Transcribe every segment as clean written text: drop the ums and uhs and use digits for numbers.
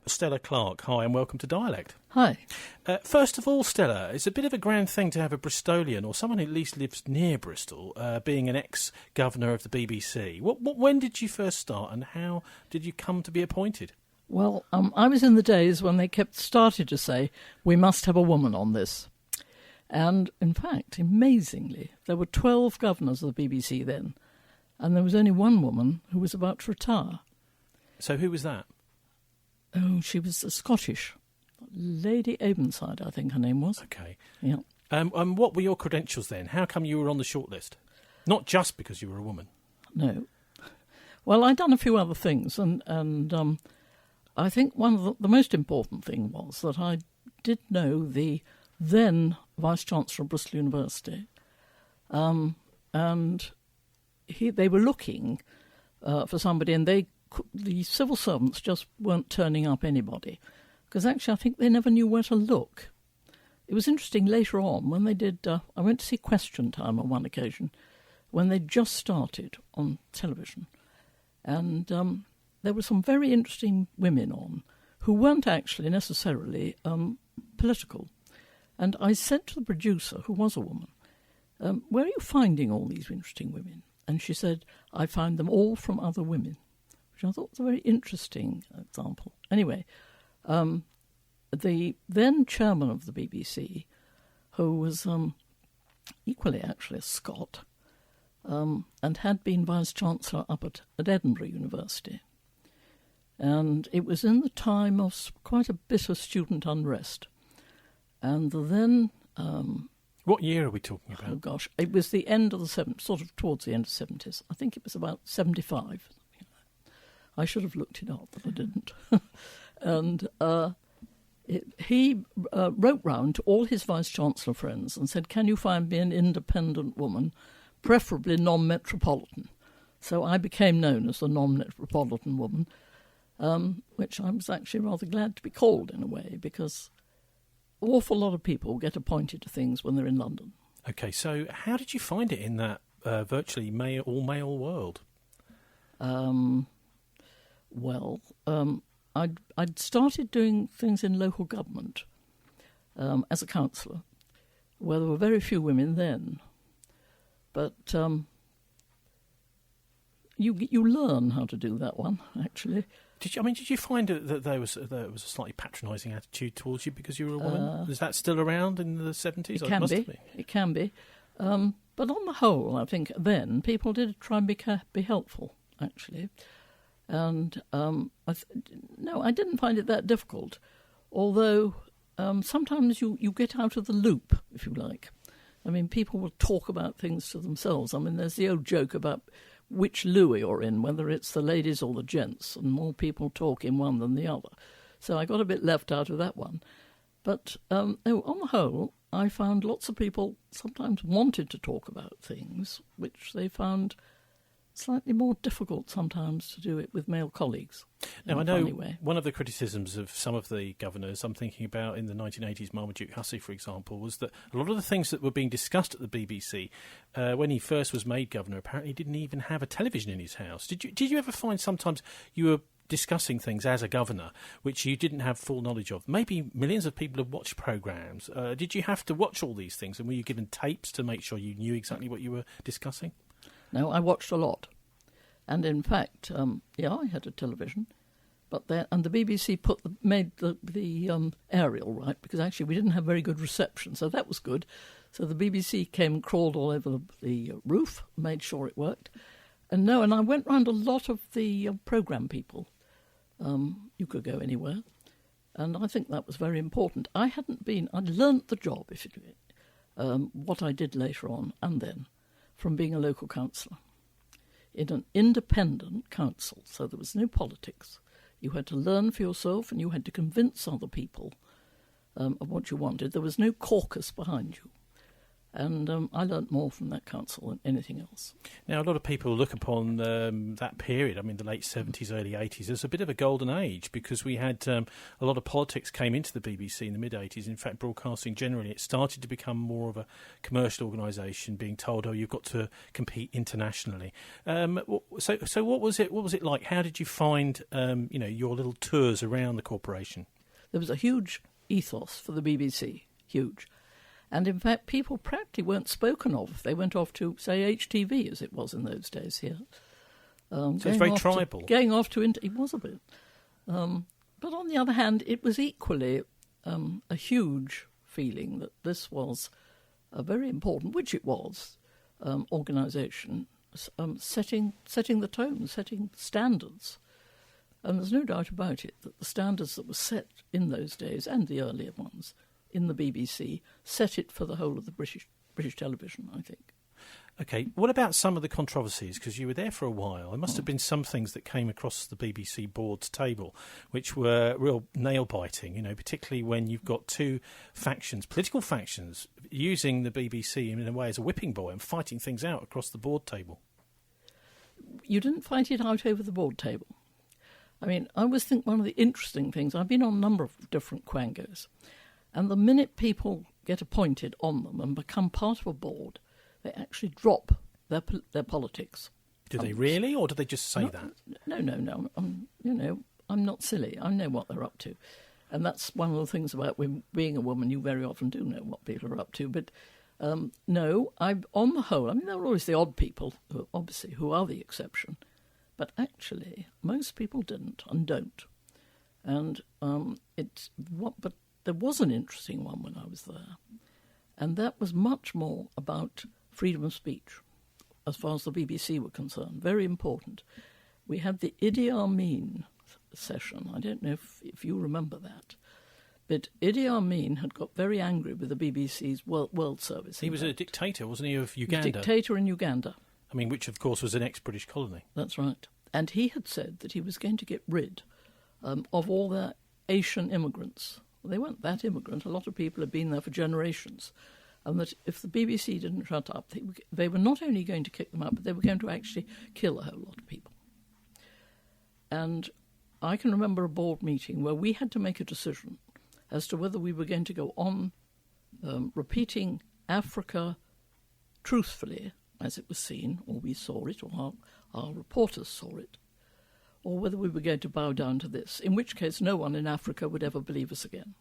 Stella Clarke. Hi and welcome to Dialect. Hi. First of all, Stella, it's a bit of a grand thing to have a Bristolian, or someone who at least lives near Bristol, being an ex-governor of the BBC. When did you first start and how did you come to be appointed? Well, I was in the days when they started to say, we must have a woman on this. And, in fact, amazingly, there were 12 governors of the BBC then, and there was only one woman who was about to retire. So who was that? Oh, she was Scottish. Lady Avonside, I think her name was. Okay. Yeah. What were your credentials then? How come you were on the shortlist? Not just because you were a woman. No. Well, I'd done a few other things, and I think one of the most important thing was that I did know the then Vice-Chancellor of Bristol University, and they were looking for somebody, and the civil servants just weren't turning up anybody, because actually I think they never knew where to look. It was interesting later on when they did, I went to see Question Time on one occasion, when they just started on television, and there were some very interesting women on who weren't actually necessarily political. And I said to the producer, who was a woman, where are you finding all these interesting women? And she said, I found them all from other women, which I thought was a very interesting example. Anyway, the then chairman of the BBC, who was equally actually a Scot, and had been Vice-Chancellor up at Edinburgh University. And it was in the time of quite a bit of student unrest. And then... what year are we talking about? Oh, gosh. It was the end of the 70s, sort of towards the end of the 70s. I think it was about 75. I should have looked it up, but I didn't. And he wrote round to all his Vice-Chancellor friends and said, can you find me an independent woman, preferably non-metropolitan? So I became known as the non-metropolitan woman, which I was actually rather glad to be called in a way, because an awful lot of people get appointed to things when they're in London. Okay, so how did you find it in that virtually all-male world? I'd started doing things in local government as a councillor, where there were very few women then. But you learn how to do that one, actually. Did you find that there was a slightly patronising attitude towards you because you were a woman? Is that still around in the 70s? It can be. But on the whole, I think then people did try and be helpful, actually. And I didn't find it that difficult, although sometimes you get out of the loop, if you like. I mean, people will talk about things to themselves. I mean, there's the old joke about which loo you're in, whether it's the ladies or the gents, and more people talk in one than the other. So I got a bit left out of that one. But on the whole, I found lots of people sometimes wanted to talk about things which they found slightly more difficult sometimes to do it with male colleagues. Now, I know one of the criticisms of some of the governors, I'm thinking about in the 1980s, Marmaduke Hussey, for example, was that a lot of the things that were being discussed at the BBC when he first was made governor apparently didn't even have a television in his house. Did you ever find sometimes you were discussing things as a governor which you didn't have full knowledge of? Maybe millions of people have watched programmes. Did you have to watch all these things, and were you given tapes to make sure you knew exactly what you were discussing? No, I watched a lot. And in fact, I had a television, and the BBC made the aerial, right, because actually we didn't have very good reception, so that was good. So the BBC came and crawled all over the roof, made sure it worked. And I went round a lot of the programme people. You could go anywhere. And I think that was very important. I'd learnt the job, what I did later on and then, from being a local councillor. In an independent council, so there was no politics. You had to learn for yourself and you had to convince other people of what you wanted. There was no caucus behind you. And I learnt more from that council than anything else. Now, a lot of people look upon that period, the late 70s, early 80s, as a bit of a golden age, because we had a lot of politics came into the BBC in the mid-80s. In fact, broadcasting generally, it started to become more of a commercial organisation, being told, you've got to compete internationally. So what was it like? How did you find, your little tours around the corporation? There was a huge ethos for the BBC, huge. And in fact, people practically weren't spoken of if they went off to, say, HTV, as it was in those days here. So it's very tribal. It was a bit. But on the other hand, it was equally a huge feeling that this was a very important, which it was, organisation, setting the tone, setting standards. And there's no doubt about it that the standards that were set in those days, and the earlier ones, in the BBC, set it for the whole of the British television, I think. OK, what about some of the controversies? Because you were there for a while. There must have been some things that came across the BBC board's table which were real nail-biting, particularly when you've got two factions, political factions, using the BBC in a way as a whipping boy and fighting things out across the board table. You didn't fight it out over the board table. I always think one of the interesting things, I've been on a number of different quangos, and the minute people get appointed on them and become part of a board, they actually drop their politics. Do they really, or do they just say that? No. I'm not silly. I know what they're up to. And that's one of the things about being a woman. You very often do know what people are up to. But no, on the whole, there are always the odd people, who are the exception. But actually, most people didn't and don't. And but there was an interesting one when I was there, and that was much more about freedom of speech, as far as the BBC were concerned. Very important. We had the Idi Amin session. I don't know if you remember that, but Idi Amin had got very angry with the BBC's World Service. He was a dictator, wasn't he, of Uganda? He was a dictator in Uganda. Which, of course, was an ex-British colony. That's right. And he had said that he was going to get rid of all the Asian immigrants. Well, they weren't that immigrant. A lot of people had been there for generations. And that if the BBC didn't shut up, they were not only going to kick them out, but they were going to actually kill a whole lot of people. And I can remember a board meeting where we had to make a decision as to whether we were going to go on repeating Africa truthfully, as it was seen, or we saw it, or our reporters saw it, or whether we were going to bow down to this, in which case no one in Africa would ever believe us again.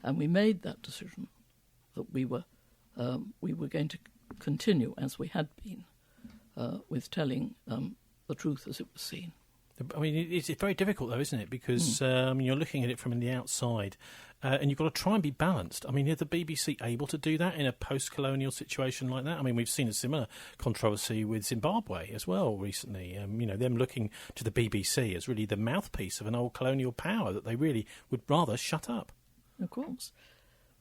And we made that decision that we were going to continue as we had been with telling the truth as it was seen. It's very difficult, though, isn't it? Because you're looking at it from the outside, and you've got to try and be balanced. Are the BBC able to do that in a post-colonial situation like that? We've seen a similar controversy with Zimbabwe as well recently. Them looking to the BBC as really the mouthpiece of an old colonial power that they really would rather shut up. Of course.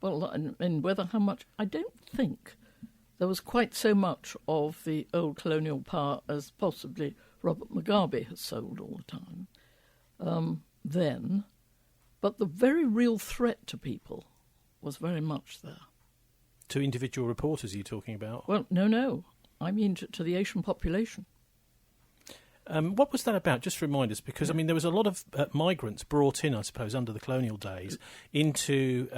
Well, and whether how much, I don't think there was quite so much of the old colonial power as possibly Robert Mugabe has sold all the time then, but the very real threat to people was very much there. To individual reporters, are you talking about? Well, no. I mean to the Asian population. What was that about? Just remind us, because there was a lot of migrants brought in, I suppose, under the colonial days into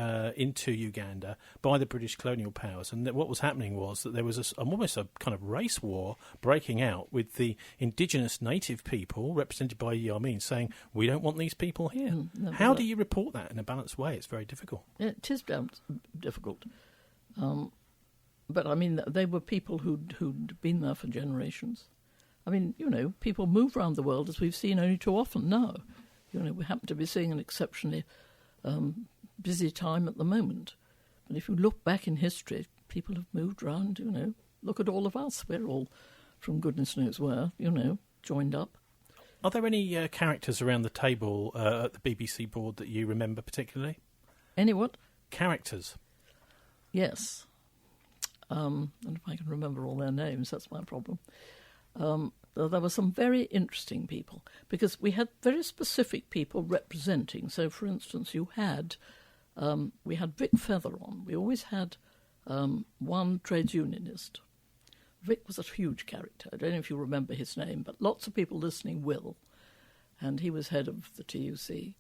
Uganda by the British colonial powers, and what was happening was that there was almost a kind of race war breaking out with the indigenous native people, represented by Idi Amin, saying, "We don't want these people here." How do you report that in a balanced way? It's very difficult. It is difficult. But they were people who'd been there for generations. People move around the world, as we've seen only too often now. We happen to be seeing an exceptionally busy time at the moment. But if you look back in history, people have moved around, Look at all of us. We're all, from goodness knows where, joined up. Are there any characters around the table at the BBC board that you remember particularly? Any what? Characters. Yes. And if I can remember all their names, that's my problem. There were some very interesting people, because we had very specific people representing. So, for instance, we had Vic Feather on. We always had one trades unionist. Vic was a huge character. I don't know if you remember his name, but lots of people listening will. And he was head of the TUC.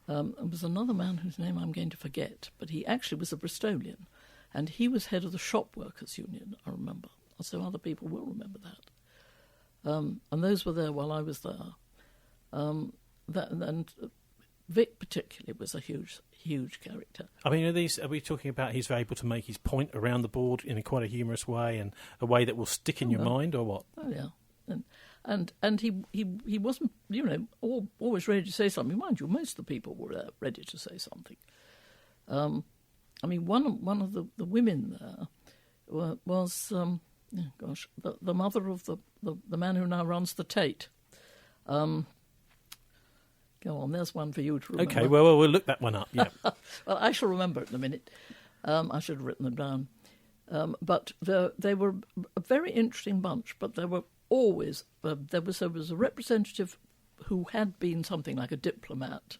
There was another man whose name I'm going to forget, but he actually was a Bristolian. And he was head of the Shop Workers Union, I remember. So other people will remember that. And those were there while I was there. And Vic particularly was a huge character. I mean, are we talking about he's able to make his point around the board in quite a humorous way and a way that will stick in your mind, or what? Oh, yeah. And he wasn't, always ready to say something. Mind you, most of the people were ready to say something. I mean, one of the women there was, the mother of the man who now runs the Tate. Go on, there's one for you to remember. Okay, well, we'll look that one up, yeah. Well, I shall remember it in a minute. I should have written them down. But they were a very interesting bunch, but there were always, there was a representative who had been something like a diplomat,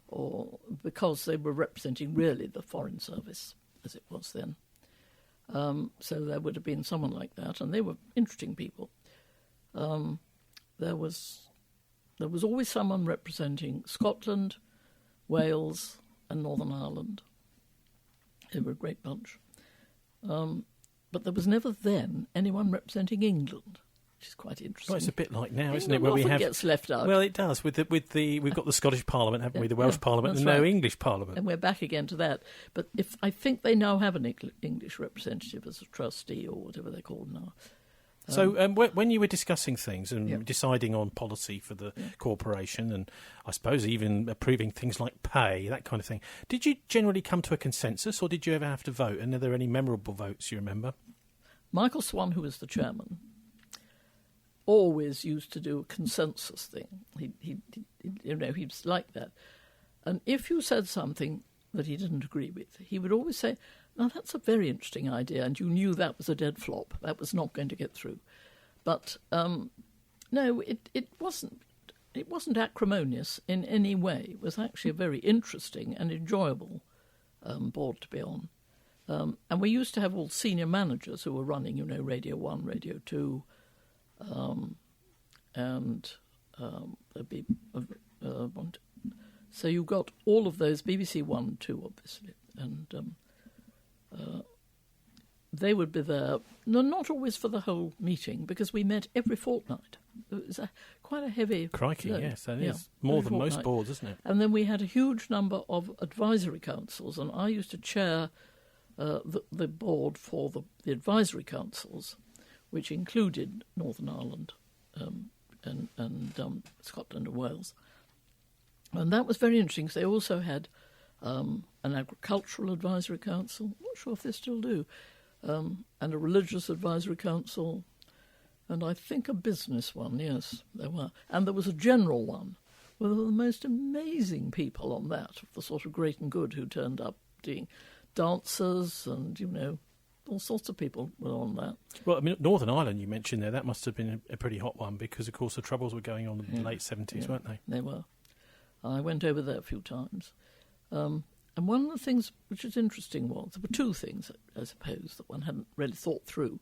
or because they were representing really the Foreign Service, as it was then. So there would have been someone like that, and they were interesting people. There was always someone representing Scotland, Wales, and Northern Ireland. They were a great bunch. But there was never then anyone representing England, which is quite interesting. Well, it's a bit like now, isn't it? England Where often gets left out. Well, it does. We've got the Scottish Parliament, haven't we? The Welsh Parliament, and no English Parliament. And we're back again to that. But I think they now have an English representative as a trustee or whatever they're called now. So when you were discussing things and deciding on policy for the corporation, and I suppose even approving things like pay, that kind of thing, did you generally come to a consensus, or did you ever have to vote? And are there any memorable votes you remember? Michael Swan, who was the chairman, always used to do a consensus thing. He was like that. And if you said something that he didn't agree with, he would always say, "Now that's a very interesting idea," and you knew that was a dead flop. That was not going to get through. But no, it wasn't acrimonious in any way. It was actually a very interesting and enjoyable board to be on. And we used to have all senior managers who were running, Radio 1, Radio 2, and there'd be so you got all of those, BBC 1, 2, obviously, and they would be there, not always for the whole meeting, because we met every fortnight. It was quite a heavy crikey, load. Yes, that is more than most boards, isn't it? And then we had a huge number of advisory councils, and I used to chair the board for the advisory councils, which included Northern Ireland and Scotland and Wales. And that was very interesting, because they also had an agricultural advisory council, I'm not sure if they still do, and a religious advisory council, and I think a business one, yes, there were. And there was a general one, where there were the most amazing people on that, the sort of great and good who turned up doing dancers and, all sorts of people were on that. Well, I mean, Northern Ireland, you mentioned there, that must have been a pretty hot one, because, of course, the Troubles were going on in the late 70s, weren't they? They were. I went over there a few times. And one of the things which was interesting was, there were two things, I suppose, that one hadn't really thought through.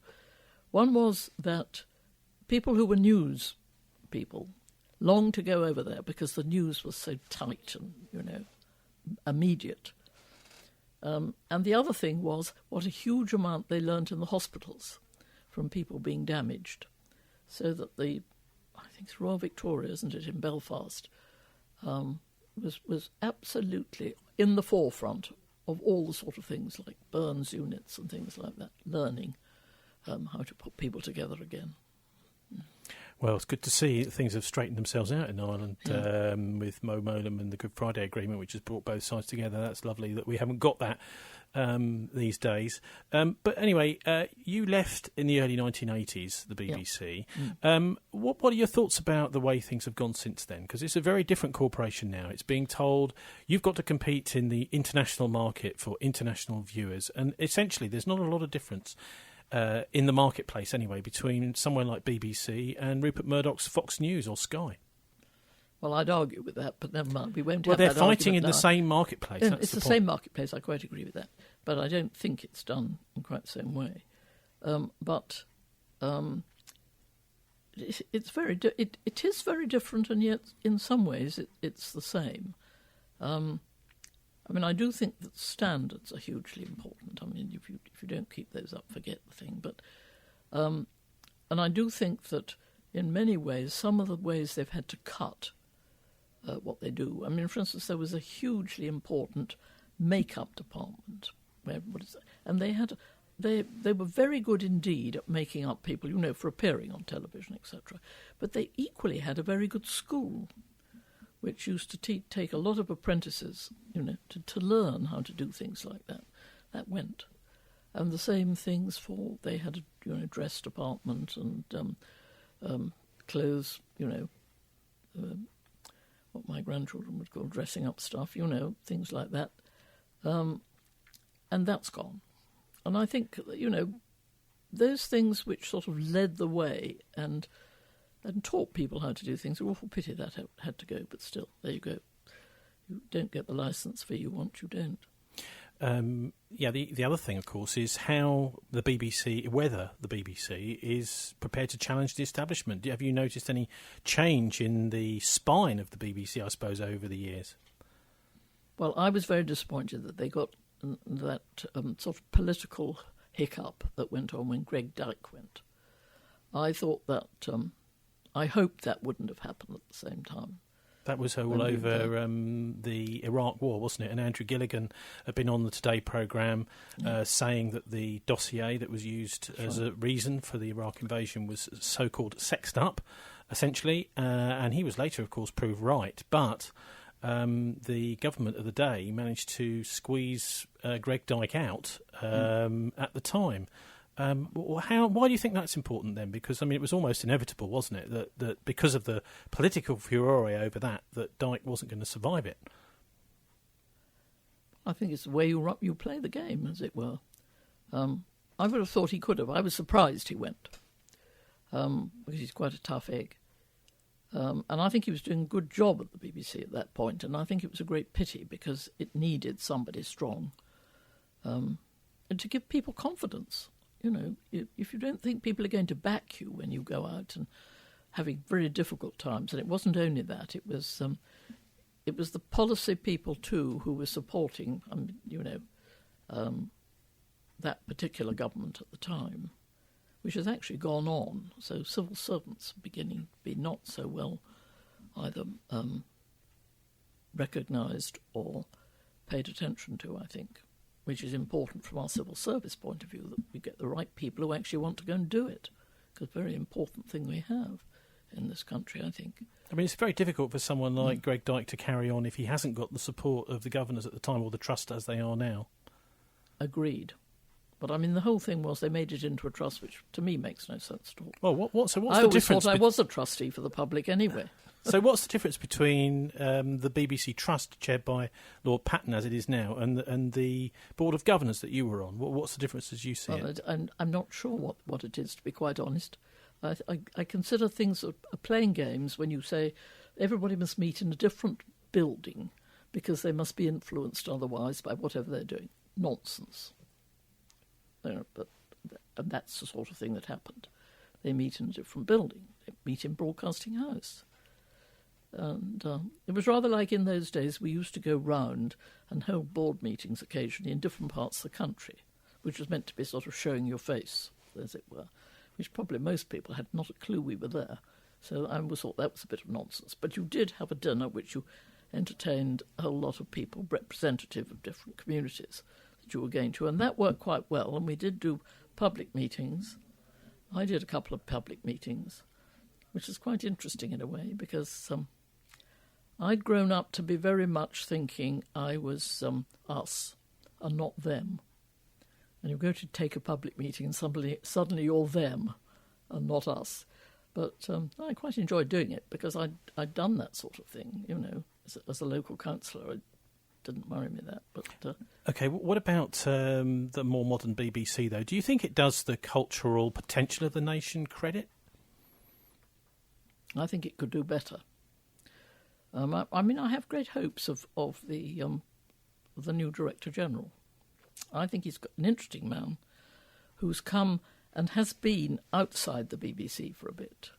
One was that people who were news people longed to go over there because the news was so tight and, immediate. And the other thing was what a huge amount they learnt in the hospitals from people being damaged. So that I think it's Royal Victoria, isn't it, in Belfast, was absolutely in the forefront of all the sort of things like burns units and things like that, learning how to put people together again. Well, it's good to see things have straightened themselves out in Ireland with Mo Mowlam and the Good Friday Agreement, which has brought both sides together. That's lovely that we haven't got that these days. But anyway, you left in the early 1980s, the BBC. Yeah. What are your thoughts about the way things have gone since then? Because it's a very different corporation now. It's being told you've got to compete in the international market for international viewers, and essentially there's not a lot of difference in the marketplace anyway between somewhere like BBC and Rupert Murdoch's Fox News or Sky. Well, I'd argue with that, but never mind. We won't Well, have they're that fighting in argument the now. same marketplace. Yeah, That's it's the point. same marketplace. I quite agree with that, but I don't think it's done in quite the same way. It's very it is very different, and yet in some ways it's the same. I mean, I do think that standards are hugely important. I mean, if you don't keep those up, forget the thing. But and I do think that in many ways, some of the ways they've had to cut what they do. I mean, for instance, there was a hugely important makeup department, and they were very good indeed at making up people, for appearing on television, etc. But they equally had a very good school, which used to take a lot of apprentices, to learn how to do things like that. That went. And the same things they had a dress department and clothes, what my grandchildren would call dressing up stuff, things like that. And that's gone. And I think, those things which sort of led the way and taught people how to do things, an awful pity that had to go, but still, there you go. You don't get the licence fee you want, you don't. The other thing, of course, is whether the BBC is prepared to challenge the establishment. Have you noticed any change in the spine of the BBC, I suppose, over the years? Well, I was very disappointed that they got that sort of political hiccup that went on when Greg Dyke went. I thought that, I hoped that wouldn't have happened at the same time. That was all over the Iraq War, wasn't it? And Andrew Gilligan had been on the Today programme saying that the dossier that was used as a reason for the Iraq invasion was so-called sexed up, essentially. And he was later, of course, proved right. But the government of the day managed to squeeze Greg Dyke out at the time. Why do you think that's important then? Because, it was almost inevitable, wasn't it, that because of the political furore over that Dyke wasn't going to survive it? I think it's the way you play the game, as it were. I would have thought he could have. I was surprised he went, because he's quite a tough egg. And I think he was doing a good job at the BBC at that point, and I think it was a great pity because it needed somebody strong and to give people confidence. If you don't think people are going to back you when you go out and having very difficult times, and it wasn't only that, it was the policy people too who were supporting, that particular government at the time, which has actually gone on. So civil servants are beginning to be not so well either recognised or paid attention to, I think, which is important from our civil service point of view, that we get the right people who actually want to go and do it, because a very important thing we have in this country, I think. It's very difficult for someone like Greg Dyke to carry on if he hasn't got the support of the governors at the time, or the trust as they are now. Agreed. But, the whole thing was they made it into a trust, which to me makes no sense at all. Well, what's the difference? I always thought I was a trustee for the public anyway. So what's the difference between the BBC Trust, chaired by Lord Patten, as it is now, and the Board of Governors that you were on? What's the difference as you see it? I'm not sure what it is, to be quite honest. I consider things are playing games when you say everybody must meet in a different building because they must be influenced otherwise by whatever they're doing. Nonsense. And that's the sort of thing that happened. They meet in a different building. They meet in Broadcasting House. And it was rather like in those days we used to go round and hold board meetings occasionally in different parts of the country, which was meant to be sort of showing your face, as it were, which probably most people had not a clue we were there. So I always thought that was a bit of nonsense. But you did have a dinner which you entertained a whole lot of people representative of different communities that you were going to, and that worked quite well. And we did do public meetings. I did a couple of public meetings, which is quite interesting in a way, because I'd grown up to be very much thinking I was us and not them. And you go to take a public meeting and suddenly you're them and not us. But I quite enjoyed doing it because I'd done that sort of thing, as a local councillor. It didn't worry me that. But OK, what about the more modern BBC, though? Do you think it does the cultural potential of the nation credit? I think it could do better. I mean, I have great hopes of the new Director General. I think he's an interesting man who's come and has been outside the BBC for a bit,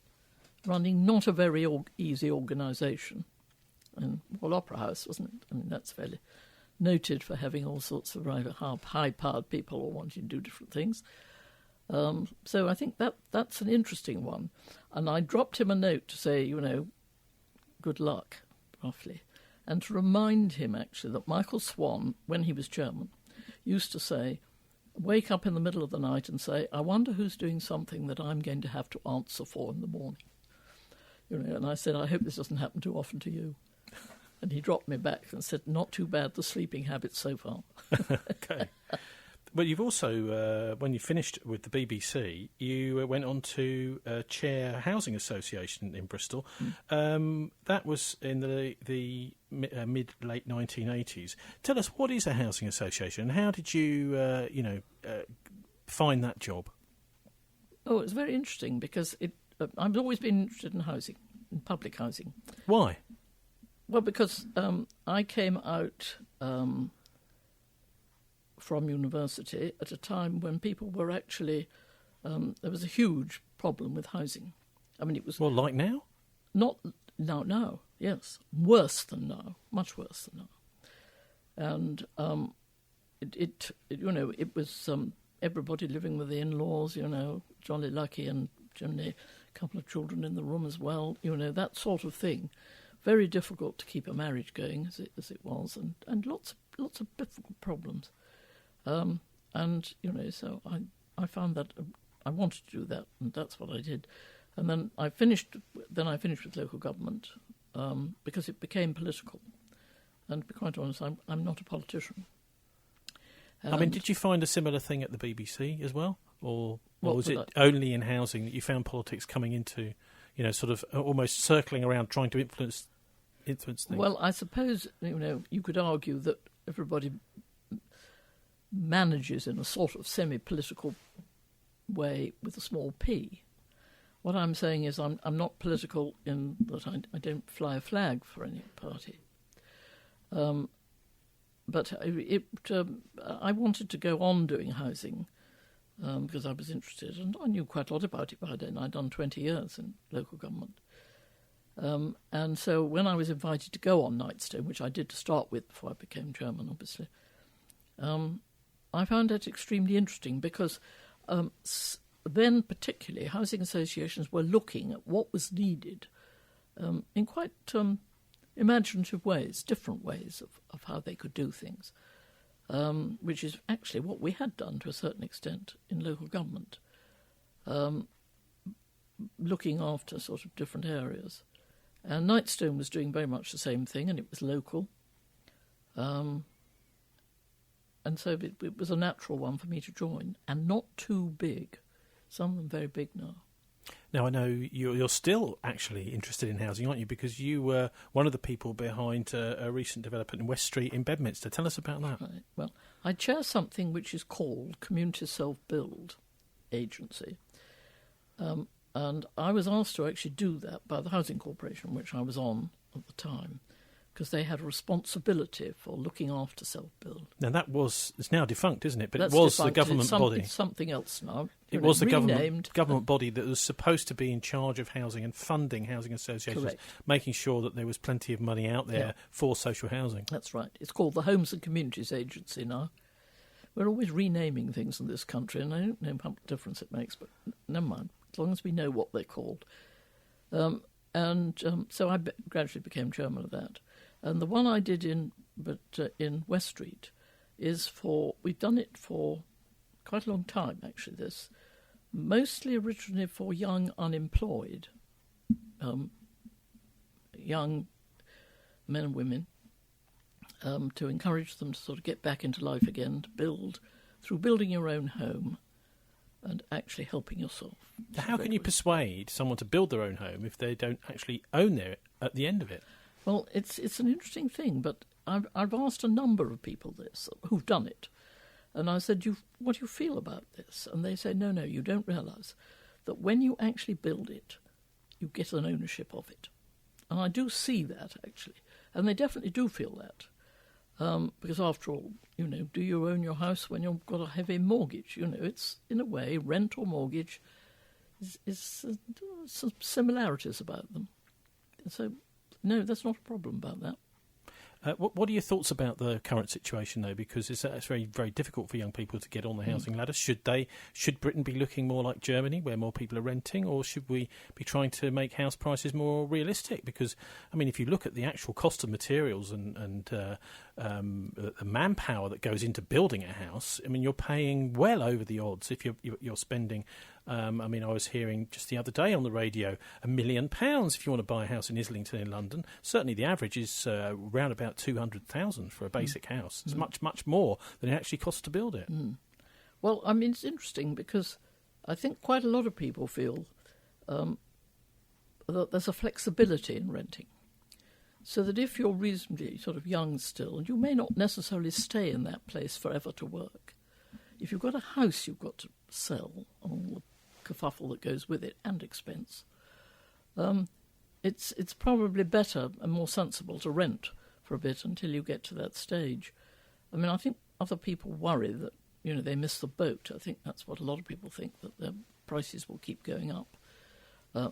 running not a very easy organisation. And Royal Opera House, wasn't it? I mean, that's fairly noted for having all sorts of rather high-powered people all wanting to do different things. So I think that's an interesting one. And I dropped him a note to say, good luck, roughly, and to remind him, actually, that Michael Swan, when he was chairman, used to say, wake up in the middle of the night and say, I wonder who's doing something that I'm going to have to answer for in the morning. And I said, I hope this doesn't happen too often to you. And he dropped me back and said, not too bad, the sleeping habits so far. Okay. Well, you've also, when you finished with the BBC, you went on to chair a housing association in Bristol. That was in the mid-late 1980s. Tell us, what is a housing association and how did you, find that job? Oh, it's very interesting because I've always been interested in housing, in public housing. Why? Well, because I came out from university at a time when people were actually... there was a huge problem with housing. I mean, it was... Well, like now? Not now, yes. Worse than now, much worse than now. And it was everybody living with the in-laws, jolly lucky, and generally a couple of children in the room as well, that sort of thing. Very difficult to keep a marriage going as it was, and lots of difficult problems. So I found that I wanted to do that, and that's what I did. And then I finished with local government because it became political. And to be quite honest, I'm not a politician. I mean, did you find a similar thing at the BBC as well, or was it only in housing that you found politics coming into, sort of almost circling around trying to influence things? Well, I suppose you could argue that everybody manages in a sort of semi-political way with a small p. What I'm saying is I'm not political in that I don't fly a flag for any party. But I wanted to go on doing housing because I was interested, and I knew quite a lot about it by then. I'd done 20 years in local government. And so when I was invited to go on Nightstone, which I did to start with before I became chairman, obviously, I found that extremely interesting because then particularly housing associations were looking at what was needed in quite imaginative ways, different ways of how they could do things, which is actually what we had done to a certain extent in local government, looking after sort of different areas. And Nightstone was doing very much the same thing, and it was local. And so it was a natural one for me to join, and not too big. Some of them very big now. Now, I know you're still actually interested in housing, aren't you? Because you were one of the people behind a recent development in West Street in Bedminster. Tell us about that. Right. Well, I chair something which is called Community Self-Build Agency. And I was asked to actually do that by the Housing Corporation, which I was on at the time, because they had a responsibility for looking after self-build. Now, it's now defunct, isn't it? But That's it was defunct. the government body. It's something else now. It was the government body that was supposed to be in charge of housing and funding housing associations, Correct. making sure that there was plenty of money out there for social housing. That's right. It's called the Homes and Communities Agency now. We're always renaming things in this country, and I don't know how much difference it makes, but never mind, as long as we know what they're called. So I gradually became chairman of that. And the one I did in West Street we've done it for quite a long time, actually, this, mostly originally for young unemployed, young men and women, to encourage them to sort of get back into life again, to build, through building your own home and actually helping yourself. How can you persuade someone to build their own home if they don't actually own it at the end of it? Well, it's an interesting thing, but I've asked a number of people this who've done it, and I said, what do you feel about this? And they say, no, you don't realise that when you actually build it, you get an ownership of it. And I do see that, actually. And they definitely do feel that. Because after all, do you own your house when you've got a heavy mortgage? It's, in a way, rent or mortgage is some similarities about them. So, no, that's not a problem about that. What are your thoughts about the current situation, though? Because it's very, very difficult for young people to get on the housing ladder. Should Britain be looking more like Germany, where more people are renting, or should we be trying to make house prices more realistic? Because, I mean, if you look at the actual cost of materials and the manpower that goes into building a house, I mean, you're paying well over the odds if you're spending. I was hearing just the other day on the radio, £1 million if you want to buy a house in Islington in London. Certainly the average is around about 200,000 for a basic house. It's much, much more than it actually costs to build it. Well, I mean, it's interesting because I think quite a lot of people feel that there's a flexibility in renting. So that if you're reasonably sort of young still, you may not necessarily stay in that place forever to work. If you've got a house you've got to sell, all the kerfuffle that goes with it and expense, it's probably better and more sensible to rent for a bit until you get to that stage. I mean, I think other people worry that they miss the boat. I think that's what a lot of people think, that their prices will keep going up.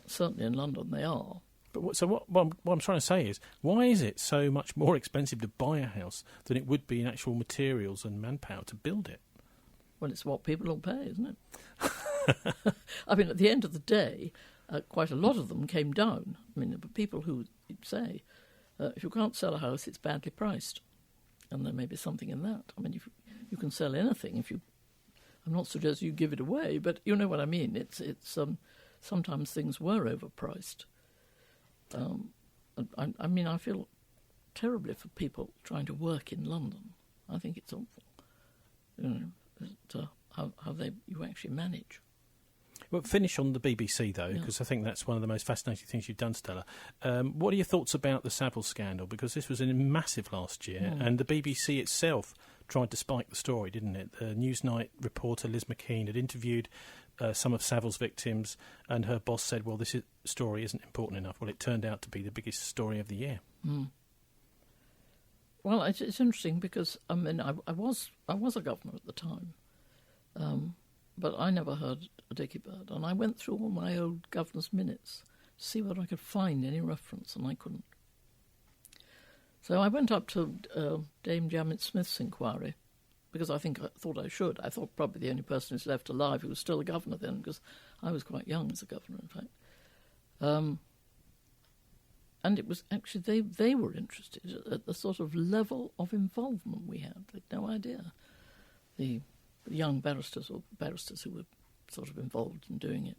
Certainly in London they are. But what I'm trying to say is, why is it so much more expensive to buy a house than it would be in actual materials and manpower to build it? Well, it's what people will pay, isn't it? I mean, at the end of the day, quite a lot of them came down. I mean, there were people who say, if you can't sell a house, it's badly priced. And there may be something in that. I mean, if you can sell anything. I'm not suggesting you give it away, but you know what I mean. It's sometimes things were overpriced. I feel terribly for people trying to work in London. I think it's awful. How you actually manage. Well, finish on the BBC, though, because I think that's one of the most fascinating things you've done, Stella. What are your thoughts about the Savile scandal? Because this was massive last year, and the BBC itself tried to spike the story, didn't it? The Newsnight reporter Liz McKean had interviewed some of Savile's victims, and her boss said, well, this story isn't important enough. Well, it turned out to be the biggest story of the year. Well, it's interesting because, I mean, I was a governor at the time, but I never heard a dicky bird. And I went through all my old governor's minutes to see whether I could find any reference, and I couldn't. So I went up to Dame Janet Smith's inquiry, because I thought I should. I thought probably the only person who's left alive who was still a governor then, because I was quite young as a governor, in fact. And it was actually, they were interested at the sort of level of involvement we had. They had no idea. The young barristers or barristers who were sort of involved in doing it.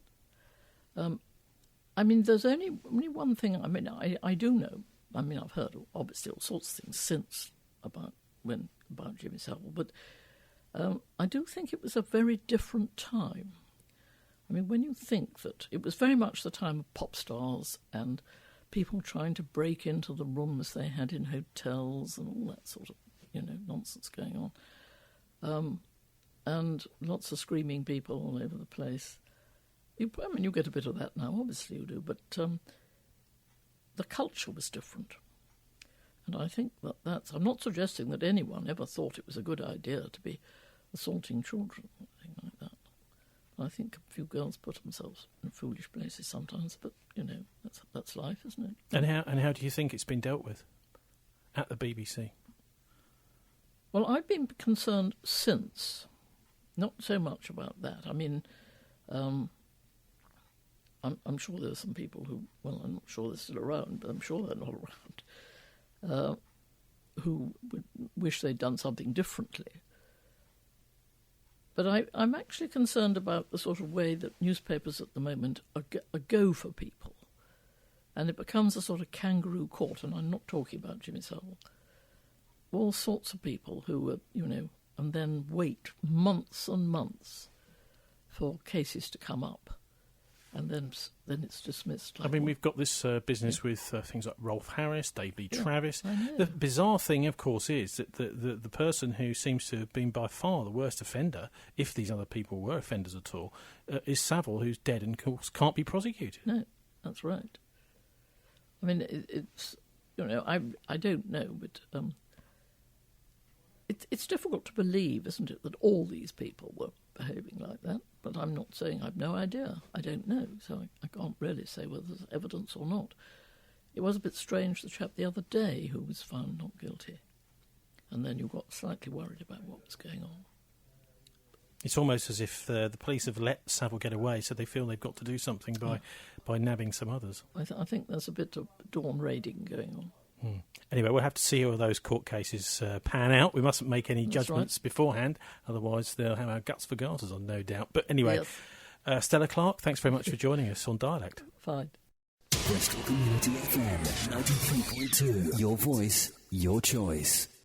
I mean, there's only one thing. I mean, I do know. I mean, I've heard obviously all sorts of things since about Jimmy Savile, but I do think it was a very different time. I mean, when you think that it was very much the time of pop stars and people trying to break into the rooms they had in hotels and all that sort of, nonsense going on. And lots of screaming people all over the place. You get a bit of that now, obviously you do, but the culture was different. And I think I'm not suggesting that anyone ever thought it was a good idea to be assaulting children or anything like that. I think a few girls put themselves in foolish places sometimes, but, that's life, isn't it? And how do you think it's been dealt with at the BBC? Well, I've been concerned since, not so much about that. I mean, I'm sure there's some people who, well, I'm not sure they're still around, but I'm sure they're not around, who would wish they'd done something differently. But I'm actually concerned about the sort of way that newspapers at the moment are go for people. And it becomes a sort of kangaroo court, and I'm not talking about Jimmy Savile. All sorts of people who, and then wait months and months for cases to come up. And then it's dismissed. I mean, we've got this business with things like Rolf Harris, Dave Lee Travis. I know. The bizarre thing, of course, is that the person who seems to have been by far the worst offender, if these other people were offenders at all, is Savile, who's dead and of course can't be prosecuted. No, that's right. I mean, it's, I don't know, but it's difficult to believe, isn't it, that all these people were behaving like that? But I'm not saying I've no idea. I don't know, so I can't really say whether there's evidence or not. It was a bit strange, the chap the other day who was found not guilty. And then you got slightly worried about what was going on. It's almost as if the police have let Savile get away, so they feel they've got to do something by nabbing some others. I think there's a bit of dawn raiding going on. Anyway, we'll have to see how those court cases pan out. We mustn't make any judgments beforehand, otherwise they'll have our guts for garters on, no doubt. But anyway, yes. Stella Clarke, thanks very much for joining us on Dialect. Fine. Bristol Community FM 93.2. Your voice, your choice.